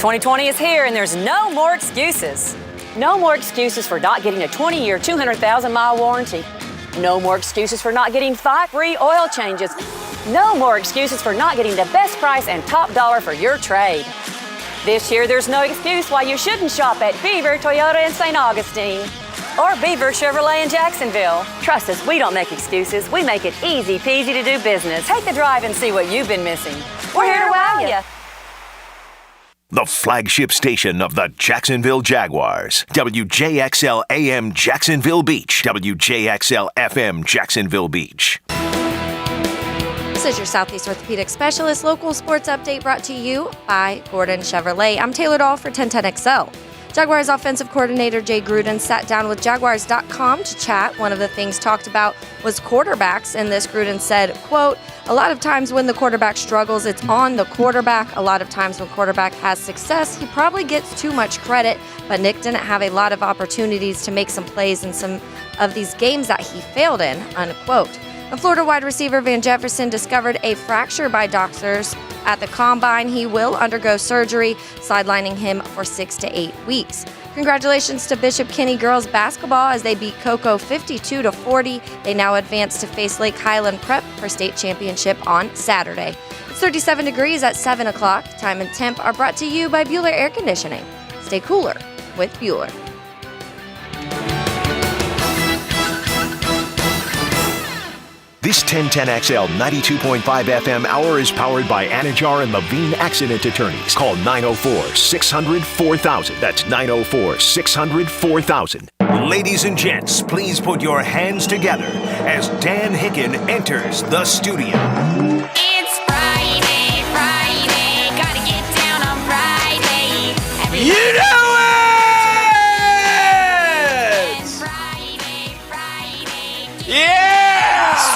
2020 is here, and there's no more excuses. No more excuses for not getting a 20-year, 200,000-mile warranty. No more excuses for not getting 5 free oil changes. No more excuses for not getting the best price and top dollar for your trade. This year, there's no excuse why you shouldn't shop at Beaver Toyota in St. Augustine or Beaver Chevrolet in Jacksonville. Trust us, we don't make excuses. We make it easy peasy to do business. Take a drive and see what you've been missing. We're here to wow you. The flagship station of the Jacksonville Jaguars. WJXL AM Jacksonville Beach. WJXL FM Jacksonville Beach. This is your Southeast Orthopedic Specialist local sports update brought to you by Gordon Chevrolet. I'm Taylor Dahl for 1010XL. Jaguars offensive coordinator Jay Gruden sat down with Jaguars.com to chat. One of the things talked about was quarterbacks, and this Gruden said, quote, "A lot of times when the quarterback struggles, it's on the quarterback. A lot of times when quarterback has success, he probably gets too much credit, but Nick didn't have a lot of opportunities to make some plays in some of these games that he failed in," unquote. The Florida wide receiver Van Jefferson discovered a fracture by doctors at the combine. He will undergo surgery, sidelining him for 6 to 8 weeks. Congratulations to Bishop Kenny girls basketball as they beat Cocoa 52-40. They now advance to face Lake Highland Prep for state championship on Saturday. It's 37 degrees at 7 o'clock. Time and temp are brought to you by Bueller Air Conditioning. Stay cooler with Bueller. This 1010XL 92.5 FM hour is powered by Anajar and Levine Accident Attorneys. Call 904-600-4000. That's 904-600-4000. Ladies and gents, please put your hands together as Dan Hicken enters the studio. It's Friday, gotta get down on Friday. You know it! Friday. Yeah!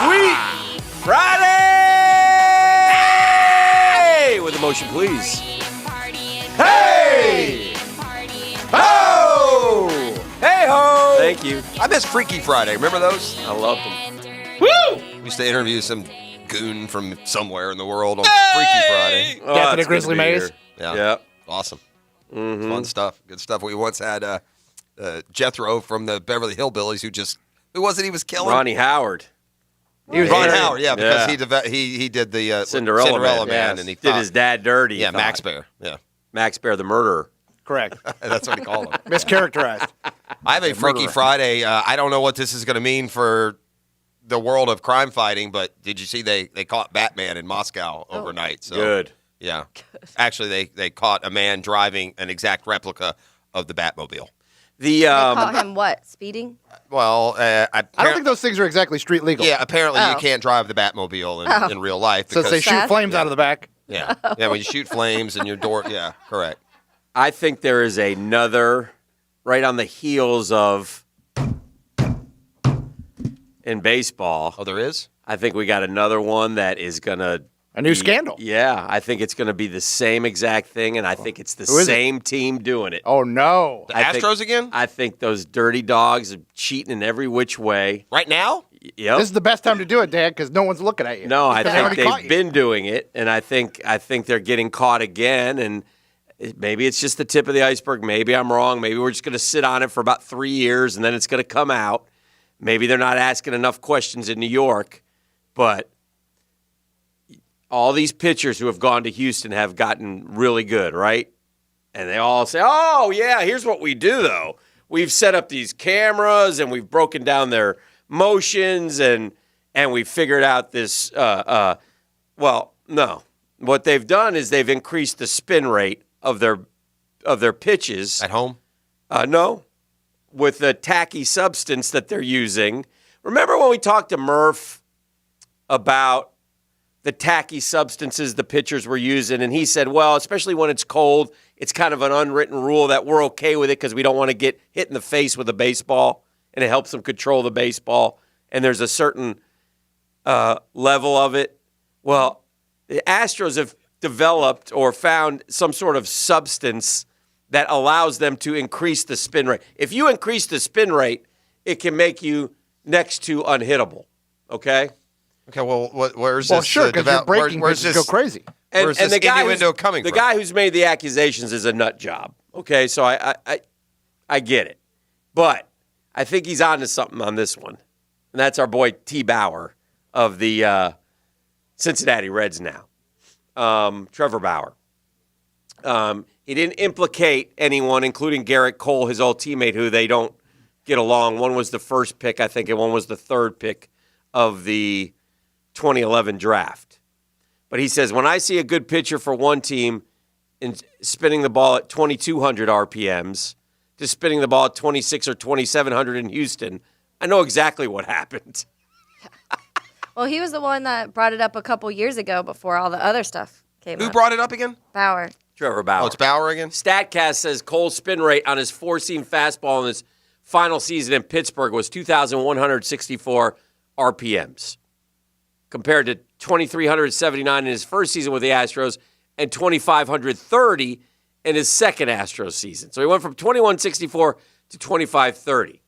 Sweet Friday! With emotion, please. Hey! Ho! Hey ho! Thank you. I miss Freaky Friday. Remember those? I love them. Woo! We used to interview some goon from somewhere in the world on Freaky Friday. Oh, Death in a it's Grizzly good to be Maze? Yeah. Yep. Awesome. Mm-hmm. Fun stuff. Good stuff. We once had Jethro from the Beverly Hillbillies who was killing? Ronnie Howard. He was Ron very- Howard, yeah, because he did the Cinderella Man, yes. and he did thought, his dad dirty. yeah, he Max thought. Bear, yeah, Max Bear, the murderer. Correct. that's what he called him. Mischaracterized. I have a Freaky murderer. Friday. I don't know what this is going to mean for the world of crime fighting, but did you see they caught Batman in Moscow overnight? So Good. yeah. Actually, they caught a man driving an exact replica of the Batmobile. They caught him what? Speeding? Well, I don't think those things are exactly street legal. Yeah, apparently you Oh. can't drive the Batmobile in real life. Since they Because, shoot flames out of the back. yeah, when you shoot flames in your door. Yeah, correct. I think there is another right on the heels of in baseball. Oh, there is? I think we got another one that is going to A new scandal. Yeah, I think it's going to be the same exact thing, and I think it's the Who is it? same team doing it. Oh, no. The I think- Astros again? I think those dirty dogs are cheating in every which way. Right now? Yep. This is the best time to do it, Dad, because no one's looking at you. No, I Because they think already caught they've you. been doing it, and I think they're getting caught again, and maybe it's just the tip of the iceberg. Maybe I'm wrong. Maybe we're just going to sit on it for about 3 years, and then it's going to come out. Maybe they're not asking enough questions in New York, but all these pitchers who have gone to Houston have gotten really good, right? And they all say, oh, yeah, here's what we do, though. We've set up these cameras, and we've broken down their motions, and we've figured out this. Well, no. What they've done is they've increased the spin rate of their pitches. At home? No, with the tacky substance that they're using. Remember when we talked to Murph about the tacky substances the pitchers were using, and he said, well, especially when it's cold, it's kind of an unwritten rule that we're okay with it because we don't want to get hit in the face with a baseball, and it helps them control the baseball, and there's a certain level of it. Well, the Astros have developed or found some sort of substance that allows them to increase the spin rate. If you increase the spin rate, it can make you next to unhittable, okay? Okay, well, where's Well, this? sure, because your breaking where's pitches this go crazy. Where's this innuendo coming the from? guy who's made the accusations is a nut job. Okay, so I get it. But I think he's on to something on this one. And that's our boy T. Bauer of the Cincinnati Reds now. Trevor Bauer. He didn't implicate anyone, including Garrett Cole, his old teammate, who they don't get along. One was the first pick, I think, and one was the third pick of the 2011 draft. But he says, when I see a good pitcher for one team in spinning the ball at 2,200 RPMs to spinning the ball at 26 or 2,700 in Houston, I know exactly what happened. Well, he was the one that brought it up a couple years ago before all the other stuff came up. Who brought it up again? Bauer. Trevor Bauer. Oh, it's Bauer again? StatCast says Cole's spin rate on his four-seam fastball in his final season in Pittsburgh was 2,164 RPMs, compared to 2,379 in his first season with the Astros and 2,530 in his second Astros season. So he went from 2,164 to 2,530.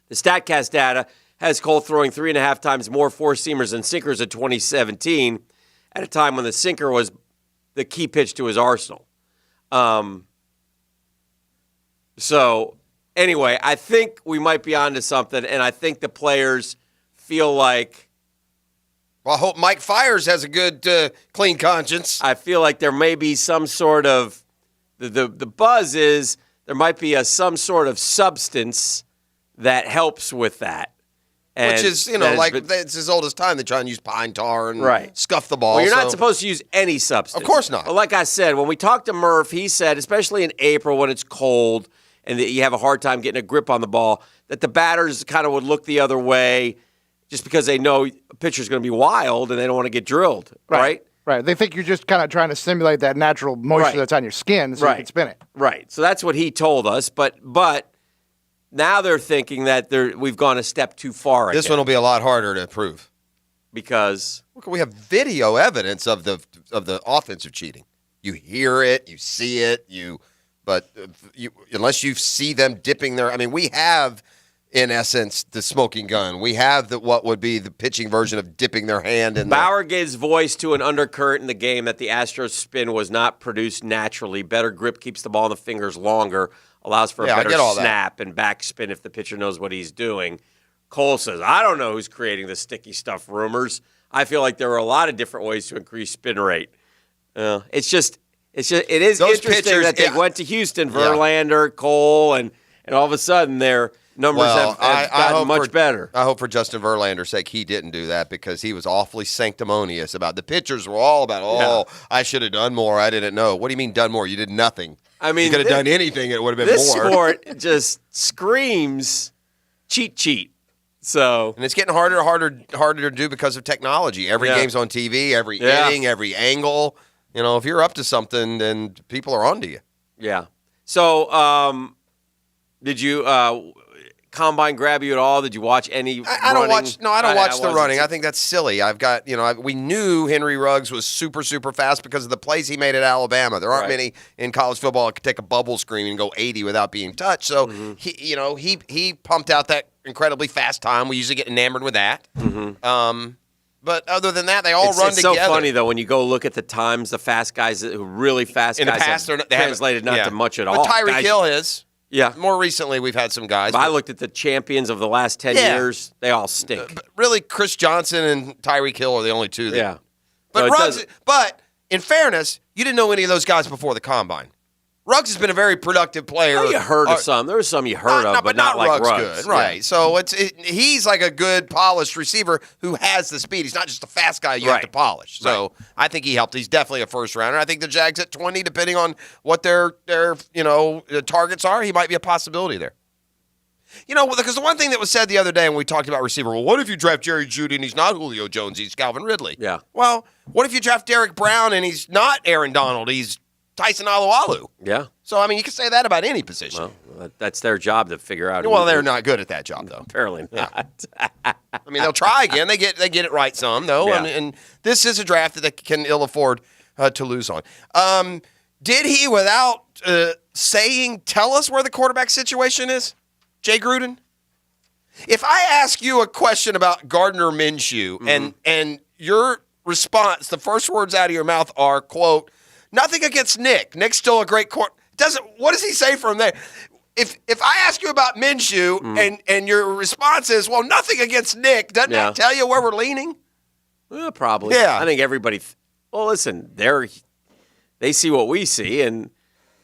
The StatCast data has Cole throwing 3.5 times more four-seamers than sinkers in 2017, at a time when the sinker was the key pitch to his arsenal. So, anyway, I think we might be onto something, and I think the players feel like... Well, I hope Mike Fiers has a good, clean conscience. I feel like there may be some sort of... The buzz is there might be some sort of substance that helps with that. And which is, it's as old as time. They try and use pine tar and scuff the ball. Well, you're not supposed to use any substance. Of course not. Well, like I said, when we talked to Murph, he said, especially in April when it's cold and that you have a hard time getting a grip on the ball, that the batters kind of would look the other way just because they know a pitcher's going to be wild and they don't want to get drilled, right? Right. They think you're just kind of trying to simulate that natural moisture that's on your skin so you can spin it. Right. So that's what he told us, but now they're thinking that we've gone a step too far. This one will be a lot harder to prove because we have video evidence of the offensive cheating. You hear it, you see it, but unless you see them dipping their. I mean, we have in essence the smoking gun. We have what would be the pitching version of dipping their hand in. Bauer gives voice to an undercurrent in the game that the Astros spin was not produced naturally. Better grip keeps the ball in the fingers longer. Allows for a better snap and backspin if the pitcher knows what he's doing. Cole says, I don't know who's creating the sticky stuff rumors. I feel like there are a lot of different ways to increase spin rate. It is those interesting pitchers, that they went to Houston, Verlander, Cole, and all of a sudden their numbers have gotten much better. I hope for Justin Verlander's sake he didn't do that because he was awfully sanctimonious about the pitchers were all about, I should have done more. I didn't know. What do you mean done more? You did nothing. I mean, you could have done anything. It would have been more. This sport just screams cheat. So, and it's getting harder to do because of technology. Every game's on TV, every inning, every angle. If you're up to something, then people are onto you. Yeah. So, did you Combine grab you at all? Did you watch any? I don't watch. No, I don't watch the running. I think that's silly. I've got. We knew Henry Ruggs was super fast because of the plays he made at Alabama. There aren't many in college football that could take a bubble screen and go 80 without being touched. So he pumped out that incredibly fast time. We usually get enamored with that. But other than that, they all run it's together. It's so funny, though, when you go look at the times, the fast guys, who really fast in guys the past, have translated not to much at all. But Tyreek Hill is. Yeah. More recently, we've had some guys. But I looked at the champions of the last 10 years. They all stink. But really, Chris Johnson and Tyreek Hill are the only two. But no, Ruggs. But in fairness, you didn't know any of those guys before the combine. Ruggs has been a very productive player. Well, you heard of some. There were some you heard of, but not like Ruggs. Good. Right. So he's like a good, polished receiver who has the speed. He's not just a fast guy you have to polish. So I think he helped. He's definitely a first rounder. I think the Jags at 20, depending on what their targets are, he might be a possibility there. Because the one thing that was said the other day when we talked about receiver, well, what if you draft Jerry Jeudy and he's not Julio Jones, he's Calvin Ridley? Yeah. Well, what if you draft Derek Brown and he's not Aaron Donald, he's Tyson Alualu? Yeah. So, you can say that about any position. Well, that's their job to figure out. Well, they're not good at that job, though. Apparently not. They'll try again. They get it right some, though. Yeah. And this is a draft that they can ill afford to lose on. Did he, without saying, tell us where the quarterback situation is, Jay Gruden? If I ask you a question about Gardner Minshew and your response, the first words out of your mouth are, quote, nothing against Nick. Nick's still a great what does he say from there? If I ask you about Minshew and your response is, well, nothing against Nick, doesn't that tell you where we're leaning? Well, probably. Yeah. I think everybody well, listen, they see what we see, and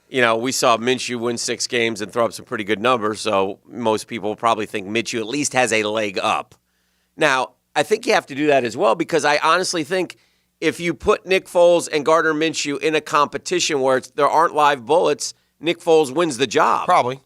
we saw Minshew win 6 games and throw up some pretty good numbers, so most people probably think Minshew at least has a leg up. Now, I think you have to do that as well because I honestly think if you put Nick Foles and Gardner Minshew in a competition where there aren't live bullets, Nick Foles wins the job. Probably.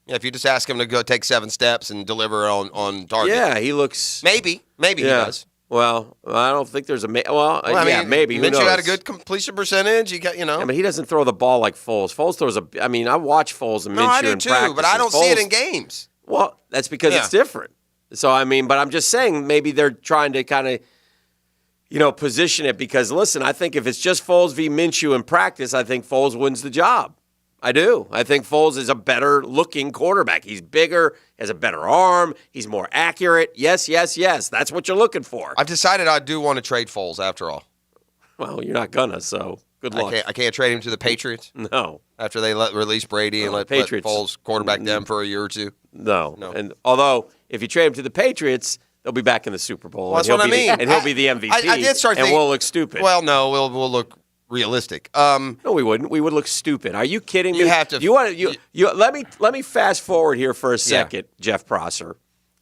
Yeah, if you just ask him to go take 7 steps and deliver on target. Yeah, he looks... Maybe he does. Well, I don't think there's maybe. Who knows? Minshew had a good completion percentage. Yeah, but he doesn't throw the ball like Foles. Foles throws I watch Foles and Minshew I do in too, practice. but I don't see it in games. Well, that's because it's different. So, but I'm just saying maybe they're trying to kind of, position it because, listen, I think if it's just Foles v. Minshew in practice, I think Foles wins the job. I do. I think Foles is a better-looking quarterback. He's bigger, has a better arm, he's more accurate. Yes. That's what you're looking for. I've decided I do want to trade Foles after all. Well, you're not gonna, so good luck. I can't trade him to the Patriots? No. After they release Brady and let Foles quarterback them for a year or two? No. And although, if you trade him to the Patriots, they'll be back in the Super Bowl. Well, that's what I mean. And he'll be the MVP. I did start thinking, we'll look stupid. Well, no, we'll look realistic. No, we wouldn't. We would look stupid. Are you kidding me? You have to. You want you let me fast forward here for a second, Jeff Prosser.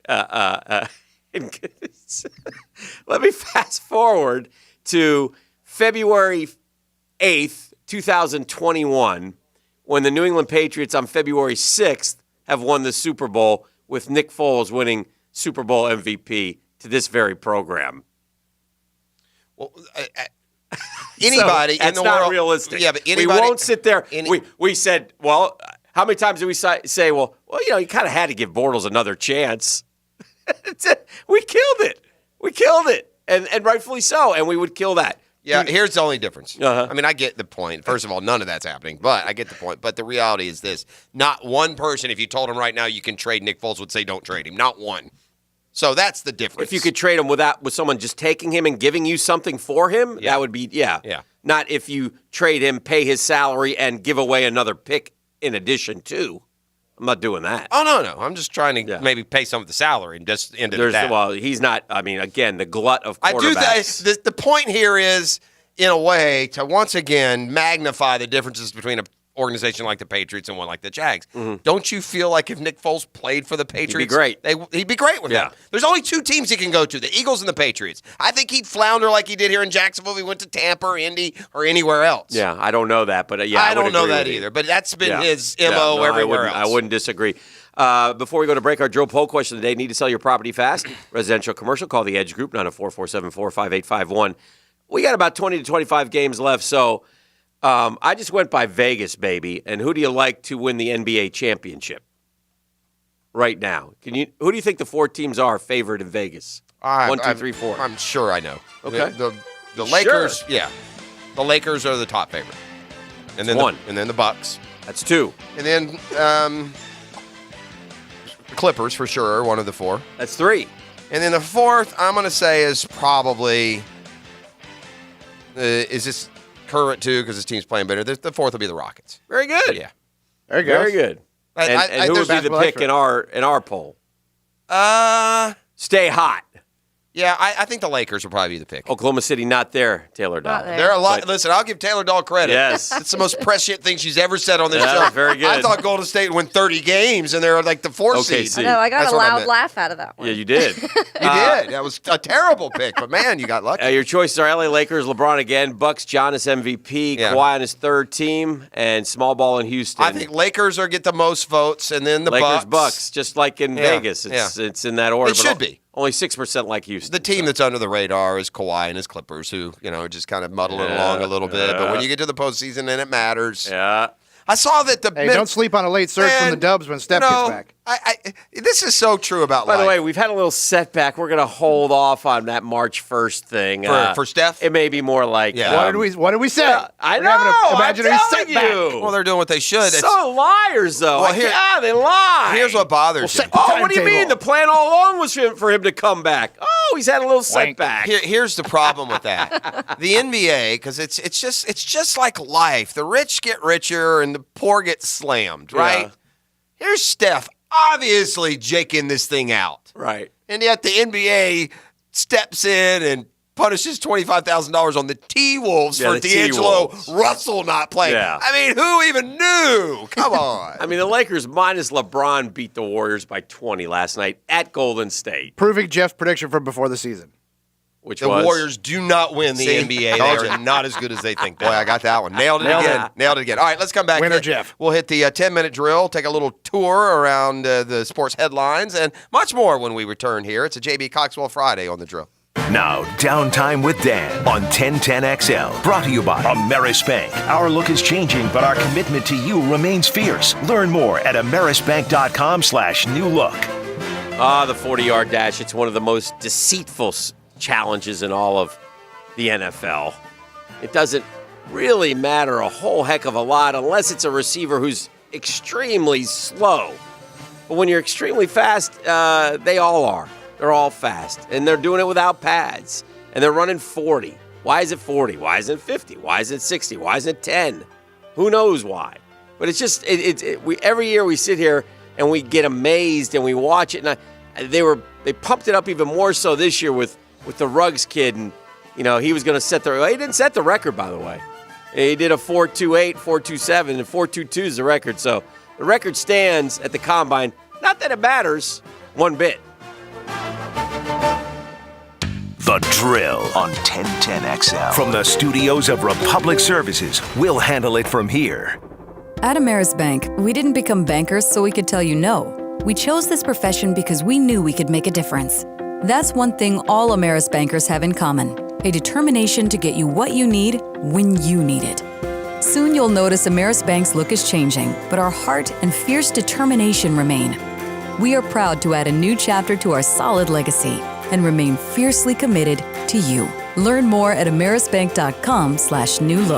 Let me fast forward to February 8th, 2021, when the New England Patriots on February 6th have won the Super Bowl with Nick Foles winning Super Bowl MVP to this very program. Well, anybody in the world. That's not realistic. Yeah, but anybody. We won't sit there. We said, well, how many times did we say, well, you kind of had to give Bortles another chance. We killed it. And rightfully so. And we would kill that. Yeah, here's the only difference. I get the point. First of all, none of that's happening, but I get the point. But the reality is this. Not one person, if you told him right now you can trade Nick Foles, would say don't trade him. Not one. So that's the difference. If you could trade him with someone just taking him and giving you something for him, that would be, yeah. Not if you trade him, pay his salary, and give away another pick in addition to. I'm not doing that. Oh, no. I'm just trying to maybe pay some of the salary and just end it at that. Well, he's not, again, the glut of quarterbacks. The point here is, in a way, to once again magnify the differences between an organization like the Patriots and one like the Jags. Mm-hmm. Don't you feel like if Nick Foles played for the Patriots, he'd be great. He'd be great with them. There's only 2 teams he can go to, the Eagles and the Patriots. I think he'd flounder like he did here in Jacksonville if he went to Tampa or Indy or anywhere else. Yeah, I don't know that, but I don't know that either. But that's been his MO everywhere else. I wouldn't disagree. Before we go to break, our drill poll question of the day: need to sell your property fast? Residential, commercial? Call the Edge Group 904-474-5851. We got about 20 to 25 games left, so. I just went by Vegas, baby. And who do you like to win the NBA championship right now? Who do you think the 4 teams are favored in Vegas? 1, 2, 3, 4. I'm sure I know. Okay. The Lakers, the Lakers are the top favorite. And then 1. And then the Bucks. That's 2. And then the Clippers for sure, one of the 4. That's 3. And then the 4th, I'm going to say is probably is this current too because his team's playing better. The 4th will be the Rockets. Very good. Yeah. Very good. Very good. And who would be the pick in our poll? Stay hot. Yeah, I think the Lakers will probably be the pick. Oklahoma City not there, Taylor Dahl. They're a lot. Listen, I'll give Taylor Dahl credit. Yes. It's the most prescient thing she's ever said on this show. Very good. I thought Golden State would win 30 games, and they're like the 4th seed. I know, I got a loud laugh out of that one. Yeah, you did. You did. That was a terrible pick, but man, you got lucky. Your choices are LA Lakers, LeBron again, Bucks, Giannis MVP, Kawhi on his 3rd team, and small ball in Houston. I think Lakers are get the most votes, and then the Lakers, Bucks. Bucks, just like in Vegas. It's in that order. It should be. Only 6% like Houston. The team that's under the radar is Kawhi and his Clippers, who just kind of muddle it along a little bit. But when you get to the postseason, then it matters. Yeah. I saw that the Hey, don't sleep on a late surge from the Dubs when Steph gets back. This is so true about By life. the way, we've had a little setback. We're going to hold off on that March 1st thing. For Steph? It may be more like... Yeah. What did we say? I We're having know, an imaginary I'm telling setback. you. Well, they're doing what they should. So liars, though. Well, here- They lie. Here's what bothers me. Oh, what do you mean? The plan all along was for him to come back. Oh, he's had a little setback. Here's the problem with that. The NBA, because it's just like life. The rich get richer and the poor get slammed, right? Yeah. Here's Steph, obviously jaking this thing out. Right. And yet the NBA steps in and punishes $25,000 on the T-Wolves for the D'Angelo T-Wolves. Russell not playing. Yeah. I mean, who even knew? Come on. I mean, the Lakers minus LeBron beat the Warriors by 20 last night at Golden State, Proving Jeff's prediction from before the season. which The was... Warriors do not win the See? NBA. Told They are you. not as good as they think. Boy, I got that one. Nailed it again. Nailed it again. All right, let's come back. Winner, Jeff. We'll hit the 10-minute drill, take a little tour around the sports headlines, and much more when we return here. It's a JB Coxwell Friday on the drill. Now, Downtime with Dan on 1010XL. Brought to you by Ameris Bank. Our look is changing, but our commitment to you remains fierce. Learn more at amerisbank.com/new look. The 40-yard dash. It's one of the most deceitful challenges in all of the NFL. It doesn't really matter a whole heck of a lot unless it's a receiver who's extremely slow. But when you're extremely fast, they all are. They're all fast. And they're doing it without pads. And they're running 40. Why is it 40? Why isn't it 50? Why is it 60? Why isn't it 10? Who knows why? But it's just, every year we sit here and we get amazed and we watch it. And they pumped it up even more so this year with the Ruggs kid. And, he was going to set he didn't set the record, by the way. He did a 4.28, 4.27, and 4.22 is the record. So the record stands at the Combine. Not that it matters one bit. The Drill on 1010XL. From the studios of Republic Services, we'll handle it from here. At Ameris Bank, we didn't become bankers so we could tell you no. We chose this profession because we knew we could make a difference. That's one thing all Ameris bankers have in common: a determination to get you what you need when you need it. Soon you'll notice Ameris Bank's look is changing, but our heart and fierce determination remain. We are proud to add a new chapter to our solid legacy and remain fiercely committed to you. Learn more at amerisbank.com/new look.